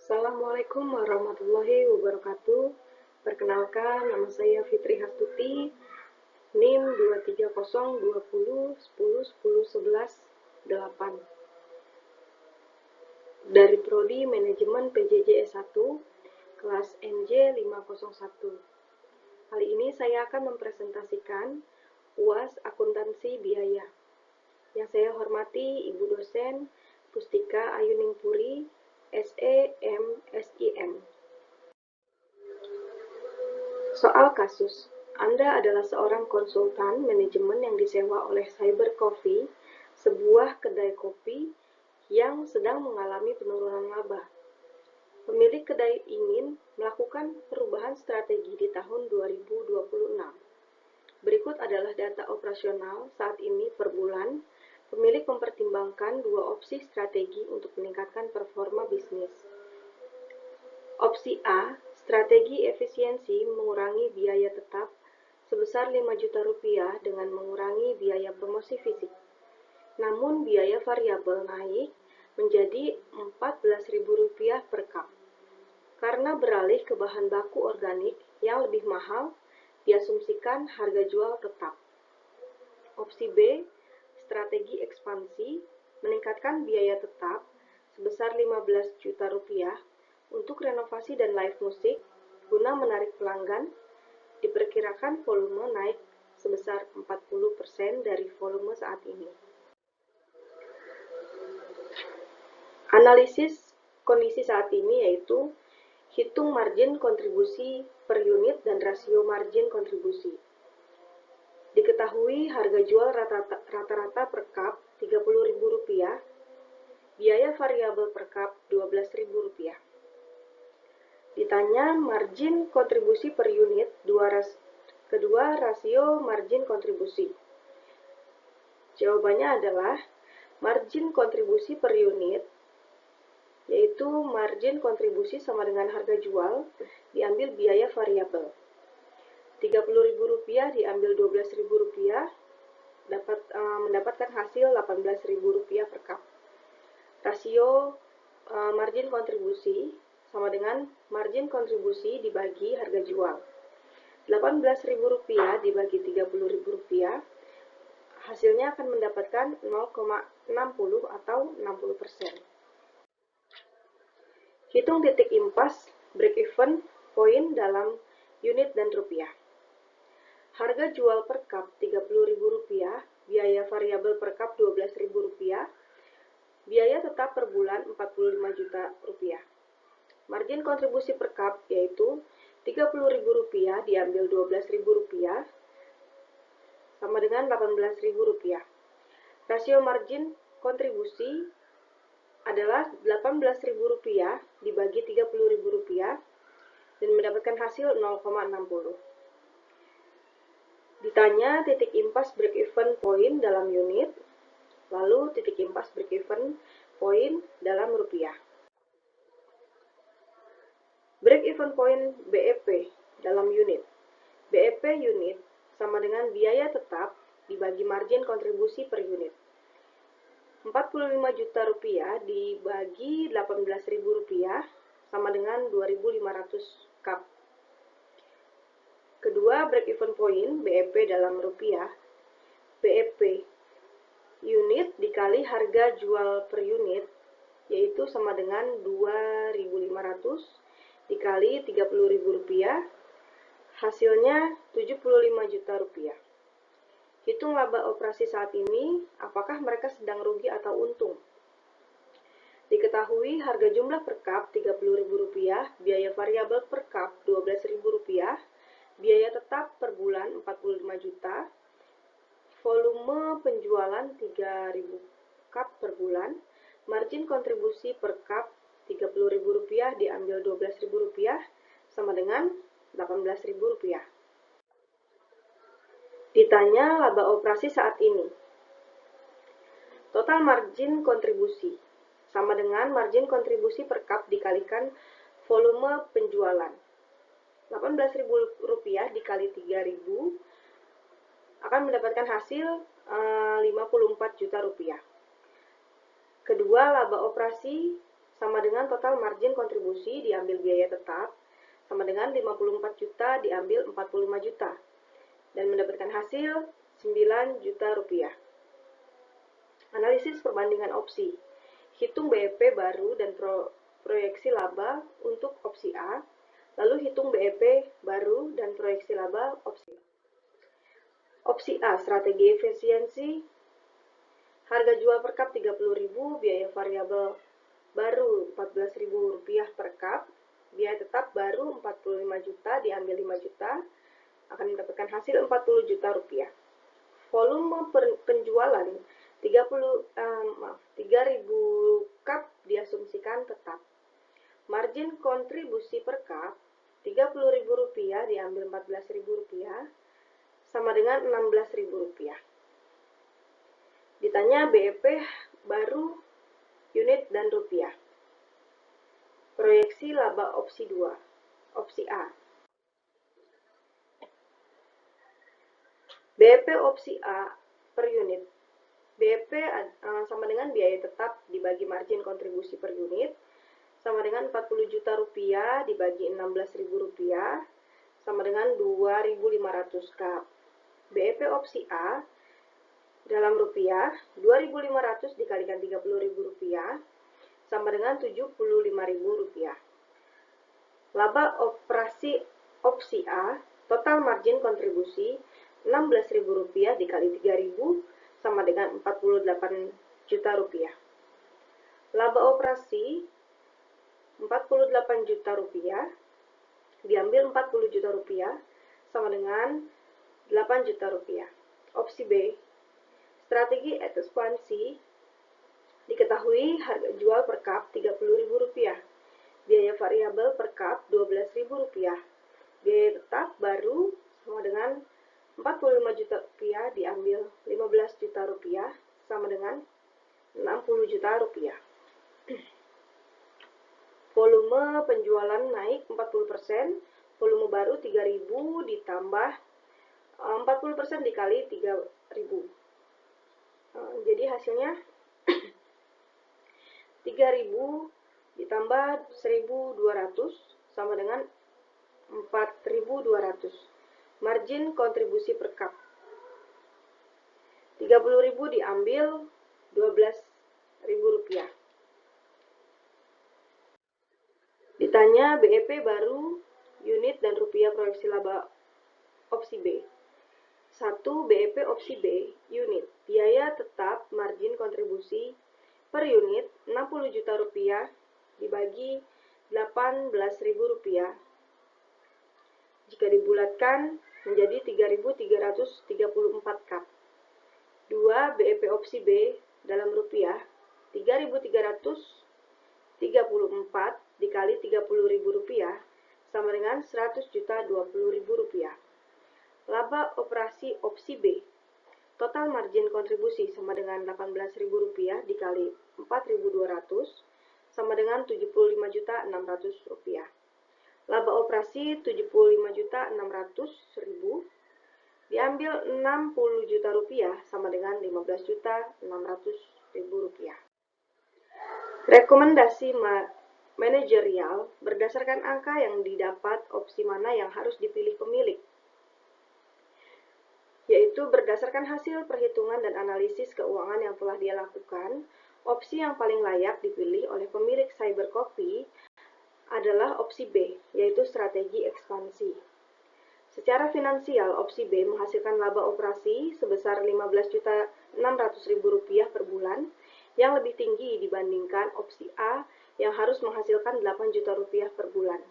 Assalamualaikum warahmatullahi wabarakatuh. Perkenalkan, nama saya Fitri Hastuti, NIM 23020101011 dari Prodi Manajemen PJJ S1, kelas NJ 501. Kali ini saya akan mempresentasikan UAS Akuntansi Biaya. Yang saya hormati Ibu dosen Pustika Ayuningpuri, SEM, SIM. Soal kasus, Anda adalah seorang konsultan manajemen yang disewa oleh Cyber Coffee, sebuah kedai kopi yang sedang mengalami penurunan laba. Pemilik kedai ingin melakukan perubahan strategi di tahun 2026. Berikut adalah data operasional saat ini per bulan. Pemilik mempertimbangkan dua opsi strategi untuk meningkatkan performa bisnis. Opsi A, strategi efisiensi mengurangi biaya tetap sebesar 5 juta rupiah dengan mengurangi biaya promosi fisik. Namun biaya variabel naik menjadi Rp14.000 per cup. Karena beralih ke bahan baku organik yang lebih mahal, diasumsikan harga jual tetap. Opsi B, strategi ekspansi meningkatkan biaya tetap sebesar Rp15 juta untuk renovasi dan live musik guna menarik pelanggan. Diperkirakan volume naik sebesar 40% dari volume saat ini. Analisis kondisi saat ini yaitu hitung margin kontribusi per unit dan rasio margin kontribusi. Diketahui harga jual rata-rata per cup Rp30.000, biaya variabel per cup Rp12.000. Ditanya margin kontribusi per unit, kedua rasio margin kontribusi. Jawabannya adalah margin kontribusi per unit, yaitu margin kontribusi sama dengan harga jual, diambil biaya variabel. Rp30.000 diambil Rp12.000, mendapatkan hasil Rp18.000 per cup. Rasio margin kontribusi sama dengan margin kontribusi dibagi harga jual. Rp18.000 dibagi Rp30.000, hasilnya akan mendapatkan 0,60 atau 60%. Hitung titik impas break-even point dalam unit dan rupiah. Harga jual per cup Rp30.000, biaya variabel per cup Rp12.000, biaya tetap per bulan Rp45 juta. Margin kontribusi per cup yaitu Rp30.000 diambil Rp12.000 sama dengan Rp18.000. Rasio margin kontribusi adalah Rp18.000 dibagi Rp30.000 dan mendapatkan hasil 0,60. Ditanya titik impas break-even point dalam unit, lalu titik impas break-even point dalam rupiah. Break-even point BEP dalam unit. BEP unit sama dengan biaya tetap dibagi margin kontribusi per unit. Rp45 juta dibagi Rp18.000 sama dengan 2.500 cup. Kedua break-even point BEP dalam rupiah, BEP unit dikali harga jual per unit, yaitu sama dengan 2.500 dikali Rp30.000, hasilnya Rp75 juta. Hitung laba operasi saat ini, apakah mereka sedang rugi atau untung? Diketahui harga jumlah per cup Rp30.000, biaya variabel per cup Rp12.000, biaya tetap per bulan Rp45 juta, volume penjualan 3.000 cup per bulan, margin kontribusi per cup Rp30.000 diambil Rp12.000 sama dengan Rp18.000. Ditanya laba operasi saat ini. Total margin kontribusi sama dengan margin kontribusi per cup dikalikan volume penjualan. Rp18.000 dikali 3.000 akan mendapatkan hasil Rp54 juta. Kedua, laba operasi sama dengan total margin kontribusi diambil biaya tetap, sama dengan 54 juta diambil 45 juta, dan mendapatkan hasil 9 juta rupiah. Analisis perbandingan opsi. Hitung BEP baru dan proyeksi laba untuk opsi A, lalu hitung BEP baru dan proyeksi laba opsi A. Opsi A, strategi efisiensi, harga jual per kap 30.000, biaya variabel baru Rp14.000 per kap, biaya tetap baru 45 juta diambil 5 juta, akan mendapatkan hasil 40 juta rupiah. Volume penjualan 3.000 kap diasumsikan tetap. Margin kontribusi per kap Rp30.000 diambil Rp14.000 sama dengan Rp16.000. Ditanya BEP baru unit dan rupiah. Proyeksi laba opsi 2. Opsi A. BEP opsi A per unit. BEP sama dengan biaya tetap dibagi margin kontribusi per unit, sama dengan 40 juta rupiah dibagi 16.000 rupiah, sama dengan 2.500 kap. BEP opsi A dalam rupiah, 2.500 dikalikan 30.000 rupiah, sama dengan 75.000 rupiah. Laba operasi opsi A, total margin kontribusi 16.000 rupiah dikali 3.000 sama dengan 48 juta rupiah. Laba operasi 48 juta rupiah diambil 40 juta rupiah sama dengan 8 juta rupiah. Opsi B, strategi ekspansi, diketahui harga jual per kap Rp30.000, biaya variabel per kap Rp12.000, biaya tetap baru sama dengan Rp45 juta diambil Rp15 juta sama dengan Rp60 juta. Volume penjualan naik 40%, volume baru 3.000 ditambah 40% dikali 3.000. Jadi hasilnya 3.000 ditambah 1.200 sama dengan 4.200. Margin kontribusi per kap 30.000 diambil Rp12.000. Ditanya BEP baru unit dan rupiah proyeksi laba opsi B. 1. BEP opsi B unit, biaya tetap margin kontribusi per unit 60 juta rupiah dibagi 18.000 rupiah jika dibulatkan menjadi 3.334 kap. 2. BEP opsi B dalam rupiah 3.334 dikali 30.000 rupiah sama dengan 100 juta 20.000 rupiah. Laba operasi opsi B, total margin kontribusi sama dengan 18.000 rupiah dikali 4.200 sama dengan 75 juta 600 rupiah. Laba operasi 75 juta 600.000 diambil 60 juta rupiah sama dengan 15 juta 600.000 rupiah. Rekomendasi manajerial berdasarkan angka yang didapat, opsi mana yang harus dipilih pemilik, yaitu berdasarkan hasil perhitungan dan analisis keuangan yang telah dia lakukan. Opsi yang paling layak dipilih oleh pemilik CyberCopy adalah opsi B, yaitu strategi ekspansi. Secara finansial, opsi B menghasilkan laba operasi sebesar Rp15.600.000 per bulan, yang lebih tinggi dibandingkan opsi A yang harus menghasilkan 8 juta rupiah per bulan,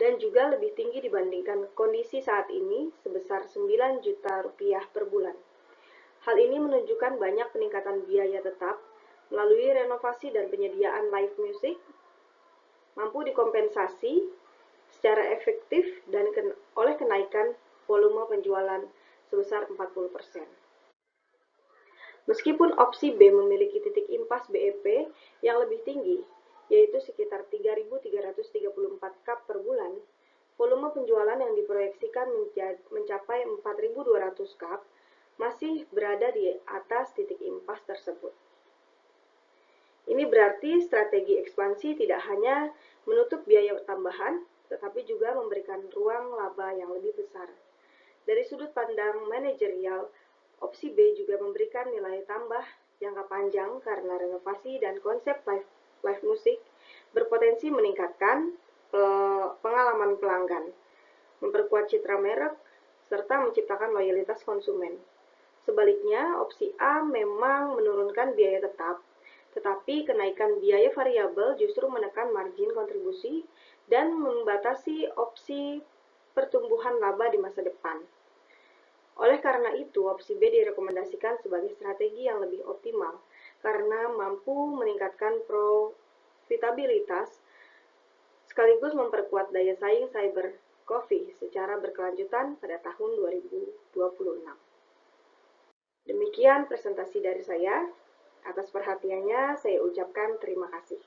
dan juga lebih tinggi dibandingkan kondisi saat ini sebesar 9 juta rupiah per bulan. Hal ini menunjukkan banyak peningkatan biaya tetap melalui renovasi dan penyediaan live music mampu dikompensasi secara efektif dan oleh kenaikan volume penjualan sebesar 40%. Meskipun opsi B memiliki titik impas BEP yang lebih tinggi, yaitu sekitar 3.334 kap per bulan, volume penjualan yang diproyeksikan mencapai 4.200 kap masih berada di atas titik impas tersebut. Ini berarti strategi ekspansi tidak hanya menutup biaya tambahan, tetapi juga memberikan ruang laba yang lebih besar. Dari sudut pandang manajerial, opsi B juga memberikan nilai tambah jangka panjang karena renovasi dan konsep live musik berpotensi meningkatkan pengalaman pelanggan, memperkuat citra merek, serta menciptakan loyalitas konsumen. Sebaliknya, opsi A memang menurunkan biaya tetap, tetapi kenaikan biaya variabel justru menekan margin kontribusi dan membatasi opsi pertumbuhan laba di masa depan. Oleh karena itu, opsi B direkomendasikan sebagai strategi yang lebih optimal karena mampu meningkatkan profitabilitas sekaligus memperkuat daya saing cyber coffee secara berkelanjutan pada tahun 2026. Demikian presentasi dari saya. Atas perhatiannya, saya ucapkan terima kasih.